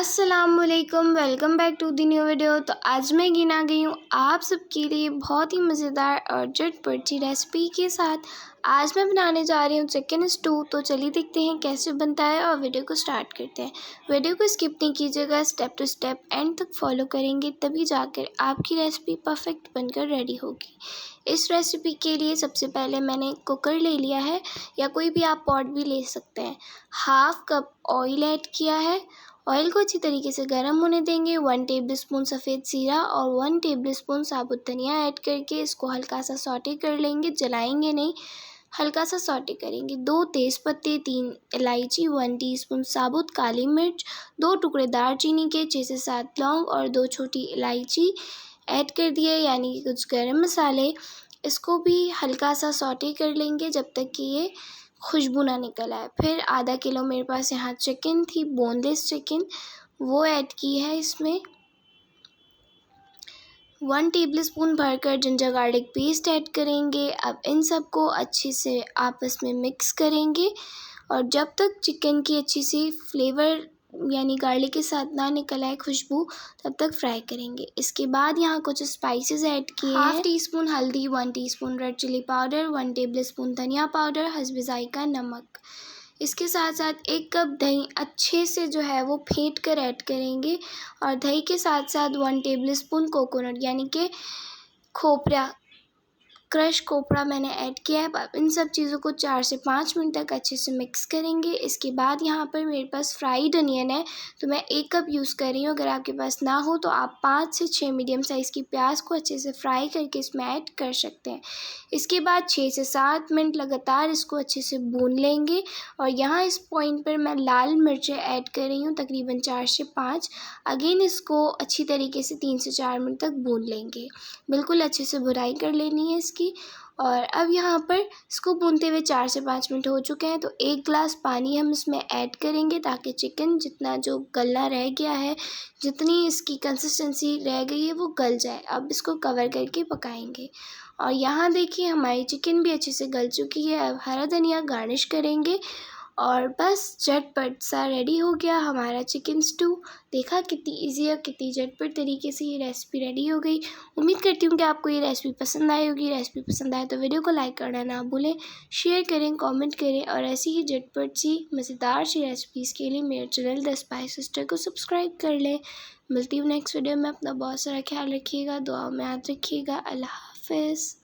अस्सलामुअलैकुम, welcome back to the new video. तो आज मैं गिना गई हूँ आप सबके लिए बहुत ही मज़ेदार और झटपट सी रेसिपी के साथ। आज मैं बनाने जा रही हूँ चिकन स्टू। तो चलिए देखते हैं कैसे बनता है और वीडियो को स्टार्ट करते हैं। वीडियो को स्किप नहीं कीजिएगा, स्टेप टू स्टेप एंड तक फॉलो करेंगे तभी जाकर आपकी रेसिपी परफेक्ट बनकर रेडी होगी। इस रेसिपी के लिए सबसे पहले मैंने कुकर ले लिया है या कोई भी आप पॉट भी ले सकते हैं। हाफ कप ऑयल ऐड किया है। ऑयल को अच्छी तरीके से गर्म होने देंगे। 1 टेबलस्पून सफ़ेद जीरा और 1 टेबलस्पून साबुत धनिया ऐड करके इसको हल्का सा सौटे कर लेंगे, जलाएंगे नहीं, हल्का सा सौटे करेंगे। 2 तेज़पत्ते, 3 इलायची, 1 टीस्पून साबुत काली मिर्च, 2 टुकड़े दालचीनी के, 6 से 7 लौंग और 2 छोटी इलायची ऐड कर दिए, यानी कि कुछ गरम मसाले। इसको भी हल्का सा सौटे कर लेंगे जब तक कि ये खुशबू ना निकल आए। फिर आधा किलो मेरे पास यहाँ चिकन थी, बोनलेस चिकन, वो ऐड की है इसमें। 1 टेबलस्पून भरकर जिंजर गार्लिक पेस्ट ऐड करेंगे। अब इन सबको अच्छे से आपस में मिक्स करेंगे और जब तक चिकन की अच्छी सी फ्लेवर यानी गार्लिक के साथ ना निकल आए खुशबू, तब तक फ्राई करेंगे। इसके बाद यहाँ कुछ स्पाइसेस ऐड किए हैं। हाफ टी स्पून हल्दी, 1 teaspoon red chili powder, 1 tablespoon धनिया पाउडर, हस्बे ज़ायका नमक। इसके साथ साथ 1 कप दही अच्छे से जो है वो फेंट कर ऐड करेंगे और दही के साथ साथ 1 टेबलस्पून कोकोनट यानी कि खोपरा, क्रश कोपरा मैंने ऐड किया है। अब इन सब चीज़ों को 4 से 5 मिनट तक अच्छे से मिक्स करेंगे। इसके बाद यहाँ पर मेरे पास फ्राइड अनियन है, तो मैं 1 कप यूज़ कर रही हूँ। अगर आपके पास ना हो तो आप 5 से 6 मीडियम साइज़ की प्याज को अच्छे से फ्राई करके इसमें ऐड कर सकते हैं। इसके बाद 6 से 7 मिनट लगातार इसको अच्छे से भून लेंगे और यहाँ इस पॉइंट पर मैं लाल मिर्चें ऐड कर रही हूँ, तकरीबन 4 से 5। अगेन इसको अच्छी तरीके से 3 से 4 मिनट तक भून लेंगे। बिल्कुल अच्छे से भुनाई कर लेनी है इसकी। और अब यहाँ पर इसको भूनते हुए 4 से 5 मिनट हो चुके हैं, तो 1 गिलास पानी हम इसमें ऐड करेंगे ताकि चिकन जितना जो गलना रह गया है, जितनी इसकी कंसिस्टेंसी रह गई है वो गल जाए। अब इसको कवर करके पकाएंगे और यहाँ देखिए हमारी चिकन भी अच्छे से गल चुकी है। अब हरा धनिया गार्निश करेंगे और बस झटपट सा रेडी हो गया हमारा चिकन स्टू। देखा कितनी इजी और कितनी झटपट तरीके से ये रेसिपी रेडी हो गई। उम्मीद करती हूँ कि आपको ये रेसिपी पसंद आई होगी। रेसिपी पसंद आए तो वीडियो को लाइक करना ना भूलें, शेयर करें, कमेंट करें और ऐसी ही झटपट सी मज़ेदार सी रेसिपीज़ के लिए मेरे चैनल द स्पाइस सिस्टर को सब्सक्राइब कर लें। मिलती हूँ नेक्स्ट वीडियो में। अपना बहुत सारा ख्याल रखिएगा, दुआओं में याद रखिएगा। अल्लाह हाफिज़।